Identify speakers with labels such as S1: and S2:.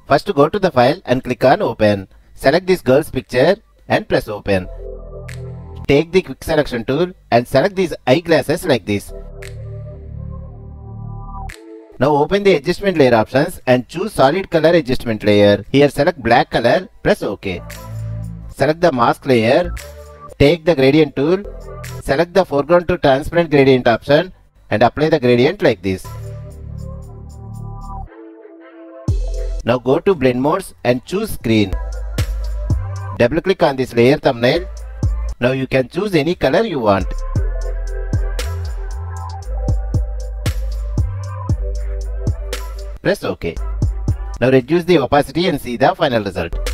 S1: First go to the file and click on open. Select this girl's picture and press open. Take the quick selection tool and select these eyeglasses like this. Now open the adjustment layer options and choose solid color adjustment layer. Here select black color, press OK. Select the mask layer, take the gradient tool, select the foreground to transparent gradient option and apply the gradient like this. Now go to blend modes and choose screen. Double click on this layer thumbnail. Now you can choose any color you want. Press OK. Now reduce the opacity and see the final result.